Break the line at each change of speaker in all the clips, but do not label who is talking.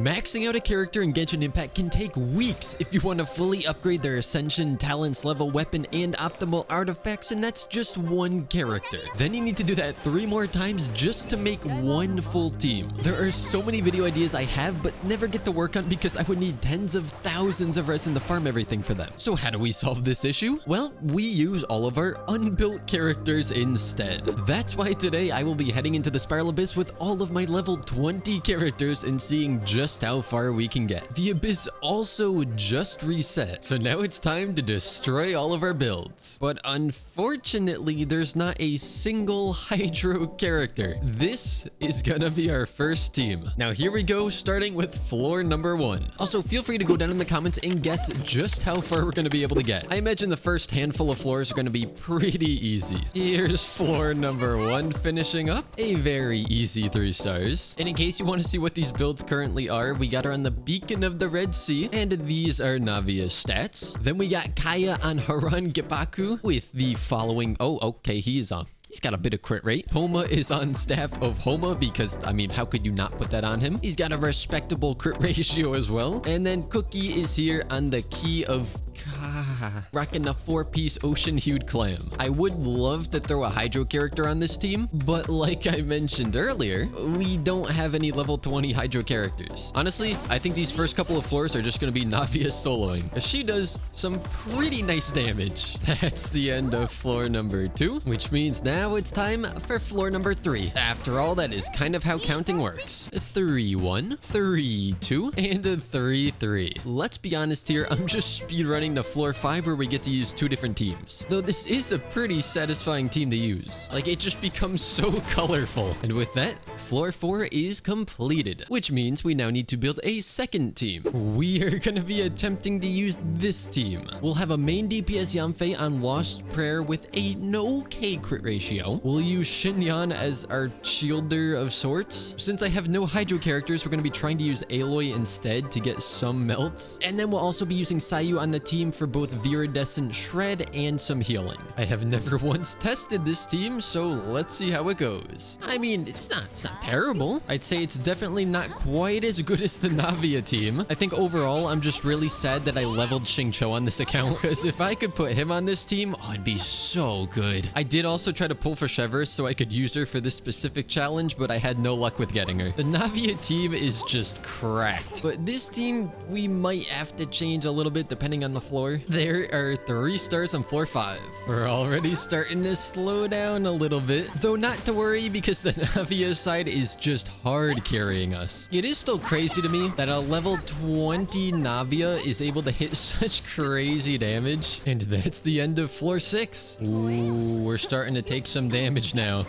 Maxing out a character in Genshin Impact can take weeks if you want to fully upgrade their ascension, talents, level, weapon, and optimal artifacts, and that's just one character. Then you need to do that 3 more times just to make one full team. There are so many video ideas I have but never get to work on because I would need tens of thousands of resin to farm everything for them. So how do we solve this issue? Well, we use all of our unbuilt characters instead. That's why today I will be heading into the Spiral Abyss with all of my level 20 characters and seeing just how far we can get. The Abyss also just reset, so now it's time to destroy all of our builds. But unfortunately, there's not a single Hydro character. This is gonna be our first team. Now here we go, starting with floor number 1. Also, feel free to go down in the comments and guess just how far we're gonna be able to get. I imagine the first handful of floors are gonna be pretty easy. Here's floor number 1 finishing up. A very easy 3 stars. And in case you want to see what these builds currently are, we got her on the Beacon of the Red Sea, and these are Navia's stats. Then we got Kaya on Haran Gebaku with the following. Oh, okay, he's got a bit of crit rate. Homa is on Staff of Homa because, I mean, how could you not put that on him? He's got a respectable crit ratio as well. And then Cookie is here on the Key of Ka, rocking a 4-piece ocean-hued clam. I would love to throw a Hydro character on this team, but like I mentioned earlier, we don't have any level 20 Hydro characters. Honestly, I think these first couple of floors are just going to be Navia soloing. She does some pretty nice damage. That's the end of floor number 2, which means now it's time for floor number 3. After all, that is kind of how counting works. 3-1, 3-2, and a 3-3. Let's be honest here, I'm just speedrunning to floor 5 where we get to use 2 different teams. Though this is a pretty satisfying team to use. Like, it just becomes so colorful. And with that, floor 4 is completed, which means we now need to build a second team. We are going to be attempting to use this team. We'll have a main DPS Yanfei on Lost Prayer with a no K crit ratio. We'll use Xinyan as our shielder of sorts. Since I have no Hydro characters, we're going to be trying to use Aloy instead to get some melts. And then we'll also be using Sayu on the team for both Viridescent Shred and some healing. I have never once tested this team, so let's see how it goes. I mean, it's not terrible. I'd say it's definitely not quite as good as the Navia team. I think overall, I'm just really sad that I leveled Xingqiu on this account, because if I could put him on this team, oh, it'd be so good. I did also try to pull for Shevers so I could use her for this specific challenge, but I had no luck with getting her. The Navia team is just cracked, but this team, we might have to change a little bit depending on the floor. There are 3 stars on floor 5. We're already starting to slow down a little bit, though not to worry because the Navia side is just hard carrying us. It is still crazy to me that a level 20 Navia is able to hit such crazy damage. And that's the end of floor 6. Ooh, we're starting to take some damage now.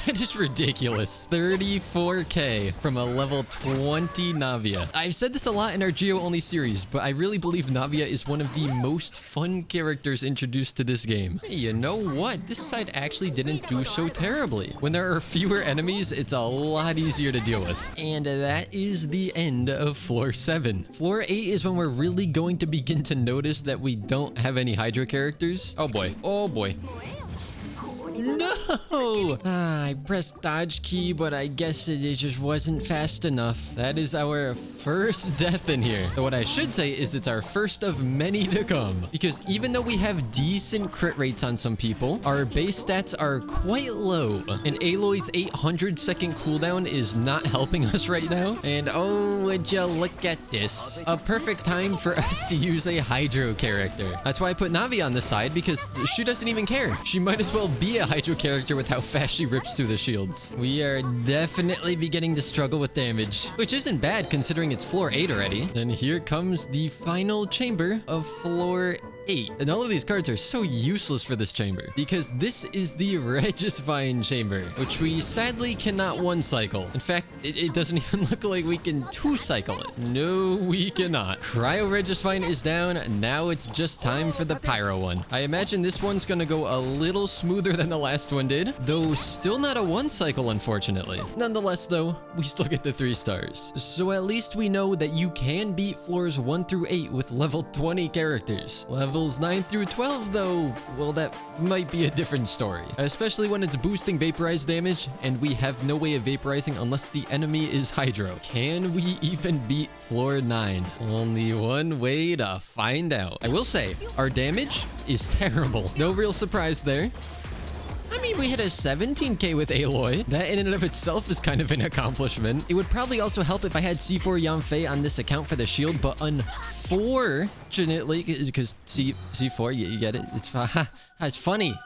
That is ridiculous. 34k from a level 20 Navia. I've said this a lot in our Geo-only series, but I really believe Navia is one of the most fun characters introduced to this game. Hey, you know what? This side actually didn't do so terribly. When there are fewer enemies, it's a lot easier to deal with. And that is the end of floor 7. Floor 8 is when we're really going to begin to notice that we don't have any Hydro characters. Oh boy. Oh boy. No! I pressed dodge key, but I guess it just wasn't fast enough. That is our first death in here. So what I should say is it's our first of many to come. Because even though we have decent crit rates on some people, our base stats are quite low. And Aloy's 800-second cooldown is not helping us right now. And oh, would you look at this. A perfect time for us to use a Hydro character. That's why I put Navi on the side, because she doesn't even care. She might as well be a Hydro character with how fast she rips through the shields. We are definitely beginning to struggle with damage, which isn't bad considering it's floor 8 already. And here comes the final chamber of floor 8. And all of these cards are so useless for this chamber because this is the Regisvine chamber, which we sadly cannot 1-cycle. In fact, it doesn't even look like we can 2-cycle it. No, we cannot. Cryo Regisvine is down. Now it's just time for the Pyro one. I imagine this one's gonna go a little smoother than the last one did, though still not a 1-cycle, unfortunately. Nonetheless, though, we still get the 3 stars. So at least we know that you can beat floors 1 through 8 with level 20 characters. Level levels 9 through 12 though, well, that might be a different story. Especially when it's boosting vaporize damage and we have no way of vaporizing unless the enemy is Hydro. Can we even beat floor 9? Only one way to find out. I will say, our damage is terrible. No real surprise there. I mean, we hit a 17k with Aloy. That in and of itself is kind of an accomplishment. It would probably also help if I had C4 Yanfei on this account for the shield, but unfortunately, because C4, you get it? It's funny.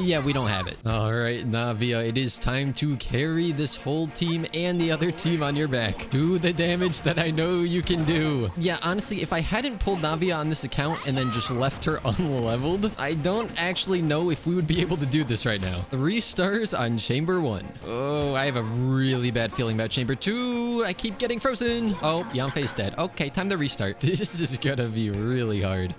Yeah, we don't have it. All right, Navia, it is time to carry this whole team and the other team on your back. Do the damage that I know you can do. Yeah, honestly, if I hadn't pulled Navia on this account and then just left her unleveled, I don't actually know if we would be able to do this right now. 3 stars on Chamber 1. Oh, I have a really bad feeling about Chamber 2. I keep getting frozen. Oh, Yanfei's dead. Okay, time to restart. This is gonna be really hard.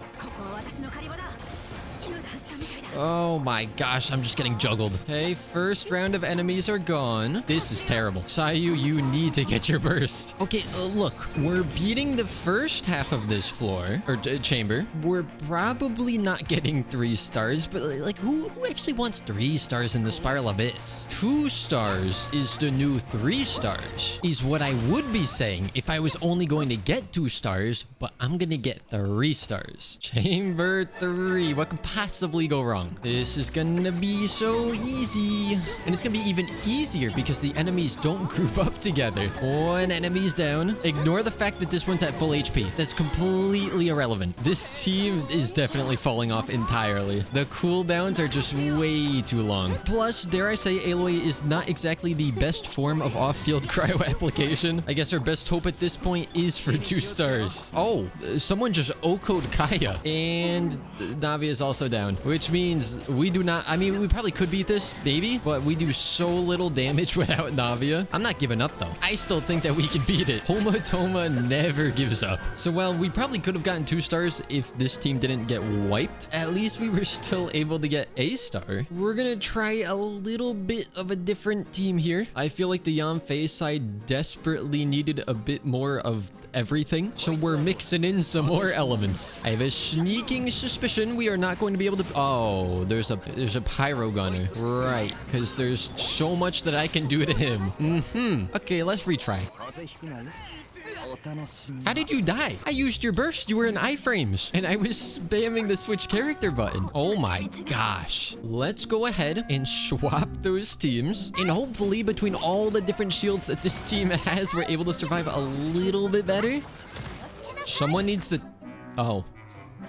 Oh my gosh, I'm just getting juggled. Okay, first round of enemies are gone. This is terrible. Sayu, you need to get your burst. Okay, look, we're beating the first half of this floor, or chamber. We're probably not getting 3 stars, but like, who actually wants 3 stars in the Spiral Abyss? 2 stars is the new 3 stars, is what I would be saying if I was only going to get 2 stars, but I'm gonna get 3 stars. Chamber 3, what could possibly go wrong? This is gonna be so easy. And it's gonna be even easier because the enemies don't group up together. 1 enemy's down. Ignore the fact that this one's at full HP. That's completely irrelevant. This team is definitely falling off entirely. The cooldowns are just way too long. Plus, dare I say, Aloy is not exactly the best form of off-field cryo application. I guess our best hope at this point is for 2 stars. Oh, someone just O-code Kaya. And Navi is also down, which means we do not, I mean, we probably could beat this, maybe, but we do so little damage without Navia. I'm not giving up though. I still think that we can beat it. Toma never gives up. So while we probably could have gotten 2 stars if this team didn't get wiped, at least we were still able to get a star. We're gonna try a little bit of a different team here. I feel like the Yanfei side desperately needed a bit more of everything, so we're mixing in some more elements. I have a sneaking suspicion we are not going to be able to... Oh, there's a pyro gunner. Right, because there's so much that I can do to him. Okay, let's retry. How did you die? I used your burst. You were in iframes, and I was spamming the switch character button. Oh my gosh. Let's go ahead and swap those teams, and hopefully between all the different shields that this team has, we're able to survive a little bit better. Someone needs to... Oh.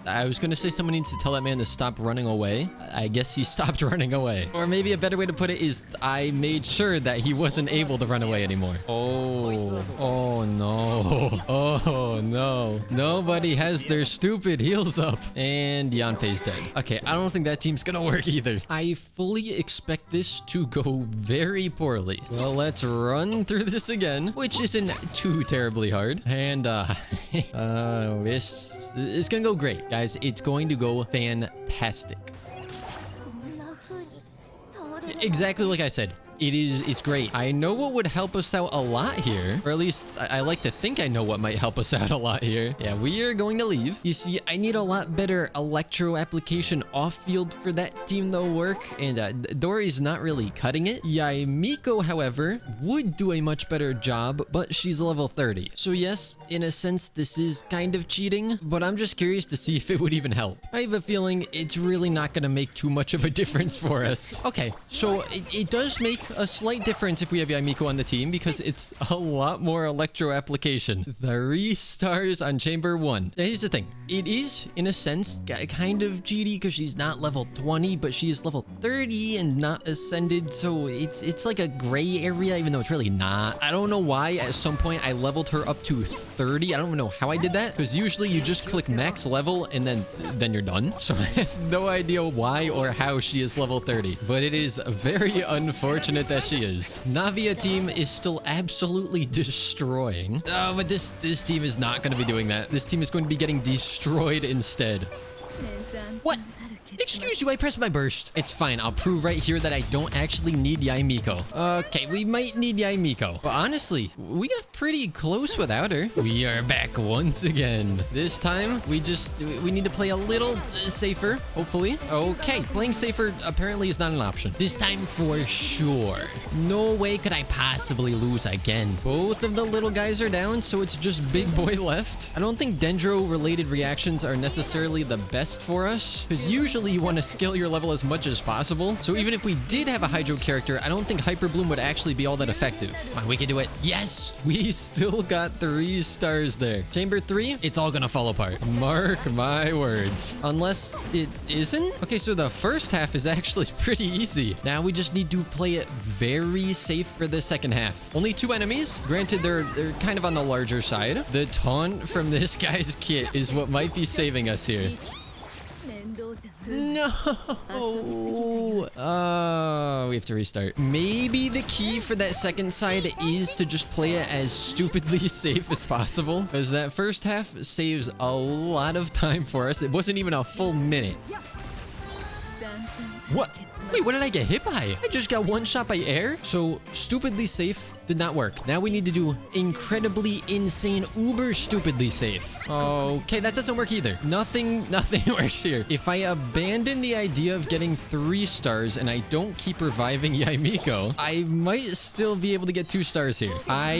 I was gonna say someone needs to tell that man to stop running away. I guess he stopped running away. Or maybe a better way to put it is I made sure that he wasn't able to run away anymore. Oh no. Oh no. Nobody has their stupid heals up. And Yanfei's dead. Okay, I don't think that team's gonna work either. I fully expect this to go very poorly. Well, let's run through this again, which isn't too terribly hard. And it's gonna go great. Guys, it's going to go fantastic. Exactly like I said. It's great. I know what would help us out a lot here, or at least I like to think I know what might help us out a lot here. Yeah, we are going to leave. You see, I need a lot better electro application off field for that team to work, and Dory's not really cutting it. Miko, however, would do a much better job, but she's level 30. So yes, in a sense, this is kind of cheating, but I'm just curious to see if it would even help. I have a feeling it's really not going to make too much of a difference for us. Okay, so it does make a slight difference if we have Yamiko on the team because it's a lot more electro application. 3 stars on Chamber 1. Now, here's the thing. It is, in a sense, kind of cheaty because she's not level 20, but she is level 30 and not ascended, so it's like a gray area, even though it's really not. I don't know why at some point I leveled her up to 30. I don't even know how I did that because usually you just click max level and then you're done. So I have no idea why or how she is level 30, but it is very unfortunate that she is. Navia team is still absolutely destroying. Oh, but this team is not going to be doing that. This team is going to be getting destroyed instead. What? Excuse you, I pressed my burst. It's fine. I'll prove right here that I don't actually need Yaimiko. Okay, we might need Yaimiko. But honestly, we got pretty close without her. We are back once again. This time, we need to play a little safer, hopefully. Okay, playing safer apparently is not an option. This time for sure. No way could I possibly lose again. Both of the little guys are down, so it's just big boy left. I don't think Dendro-related reactions are necessarily the best for us, because usually you want to scale your level as much as possible. So even if we did have a Hydro character, I don't think Hyper Bloom would actually be all that effective. Come on, we can do it. Yes! We still got 3 stars there. Chamber 3, it's all gonna fall apart. Mark my words. Unless it isn't? Okay, so the first half is actually pretty easy. Now we just need to play it very safe for the second half. Only 2 enemies. Granted, they're kind of on the larger side. The taunt from this guy's kit is what might be saving us here. No! Oh, we have to restart. Maybe the key for that second side is to just play it as stupidly safe as possible, because that first half saves a lot of time for us. It wasn't even a full minute. What? Wait, what did I get hit by? I just got one shot by air? So, stupidly safe did not work. Now we need to do incredibly insane, uber stupidly safe. Okay, that doesn't work either. Nothing works here. If I abandon the idea of getting 3 stars and I don't keep reviving Yaimiko, I might still be able to get 2 stars here. I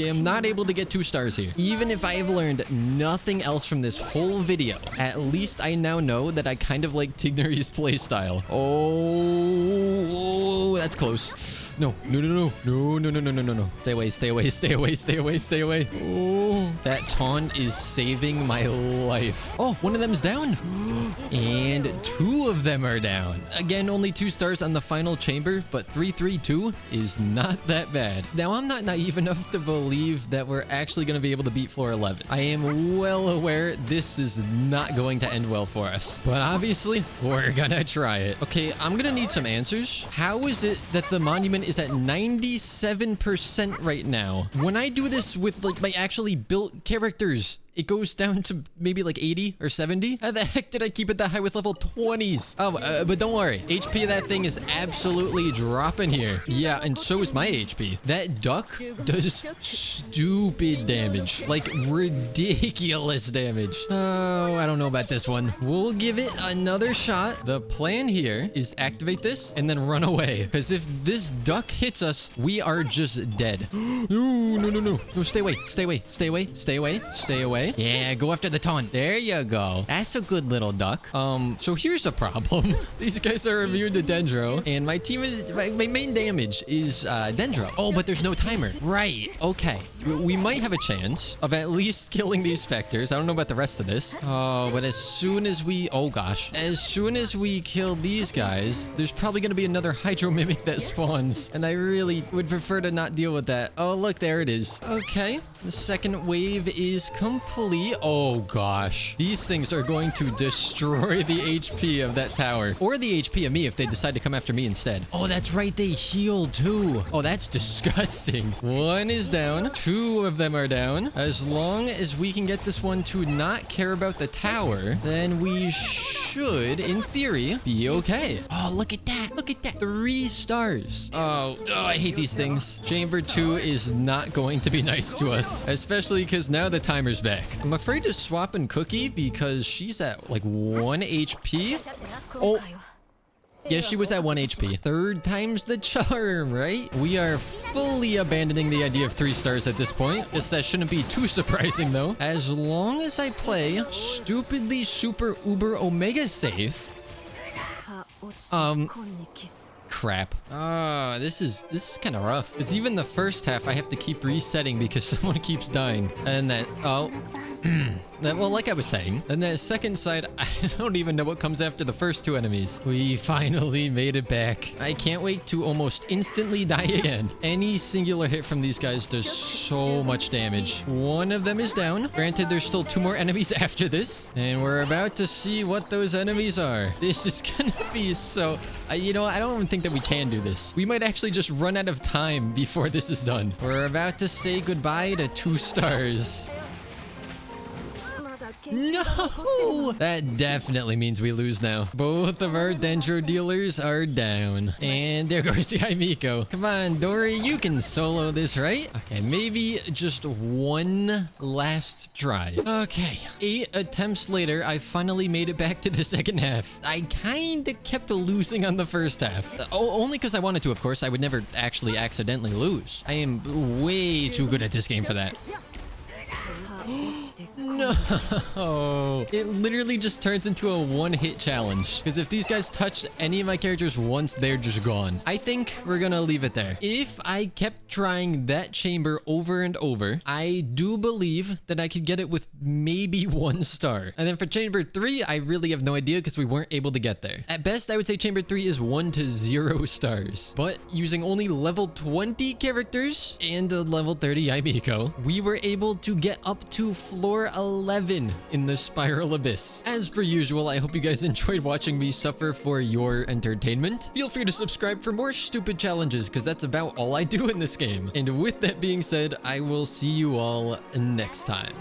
am not able to get 2 stars here. Even if I have learned nothing else from this whole video, at least I now know that I kind of like Tignuri's playstyle. Oh, that's close. No. Stay away. Oh, that taunt is saving my life. Oh, one of them's down. And 2 of them are down. Again, only 2 stars on the final chamber, but 3-3-2 is not that bad. Now, I'm not naive enough to believe that we're actually going to be able to beat floor 11. I am well aware this is not going to end well for us. But obviously, we're gonna try it. Okay, I'm gonna need some answers. How is it that the monument is at 97% right now? When I do this with like my actually built characters, it goes down to maybe like 80 or 70. How the heck did I keep it that high with level 20s? Oh, but don't worry. HP of that thing is absolutely dropping here. Yeah, and so is my HP. That duck does stupid damage. Like ridiculous damage. Oh, I don't know about this one. We'll give it another shot. The plan here is activate this and then run away. Because if this duck hits us, we are just dead. No, stay away. Yeah, go after the taunt. There you go. That's a good little duck. So here's a problem. These guys are immune to Dendro, and my team is my main damage is Dendro. Oh, but there's no timer. Right. Okay. We might have a chance of at least killing these specters. I don't know about the rest of this. Oh, but as soon as we kill these guys, there's probably going to be another Hydro Mimic that spawns, and I really would prefer to not deal with that. Oh, look, there it is. Okay. The second wave is complete. Oh gosh. These things are going to destroy the HP of that tower. Or the HP of me if they decide to come after me instead. Oh, that's right. They heal too. Oh, that's disgusting. 1 is down. 2 of them are down. As long as we can get this one to not care about the tower, then we should, in theory, be okay. Oh, look at that. 3 stars. Oh, I hate these things. Chamber 2 is not going to be nice to us. Especially because now the timer's back. I'm afraid to swap in Cookie because she's at like 1 HP. Oh. Yeah, she was at 1 HP. 3rd time's the charm, right? We are fully abandoning the idea of 3 stars at this point. Guess that shouldn't be too surprising though. As long as I play stupidly super uber omega safe. Crap. Oh, this is kind of rough. It's even the first half I have to keep resetting because someone keeps dying. And that, well, like I was saying, and that second side, I don't even know what comes after the first 2 enemies. We finally made it back. I can't wait to almost instantly die again. Any singular hit from these guys does so much damage. 1 of them is down. Granted, there's still 2 more enemies after this, and we're about to see what those enemies are. This is gonna be so... you know, I don't even think that we can do this. We might actually just run out of time before this is done. We're about to say goodbye to 2 stars. No! That definitely means we lose now. Both of our Dendro dealers are down. And there goes the Miko. Come on, Dory, you can solo this, right? Okay, maybe just one last try. Okay, 8 attempts later, I finally made it back to the second half. I kinda kept losing on the first half. Only because I wanted to, of course. I would never actually accidentally lose. I am way too good at this game for that. No, it literally just turns into a one-hit challenge. Because if these guys touch any of my characters once, they're just gone. I think we're gonna leave it there. If I kept trying that chamber over and over, I do believe that I could get it with maybe 1 star. And then for chamber 3, I really have no idea because we weren't able to get there. At best, I would say chamber 3 is 1 to 0 stars. But using only level 20 characters and a level 30 Miko, we were able to get up to floor 11 in the Spiral Abyss. As per usual, I hope you guys enjoyed watching me suffer for your entertainment. Feel free to subscribe for more stupid challenges because that's about all I do in this game. And with that being said, I will see you all next time.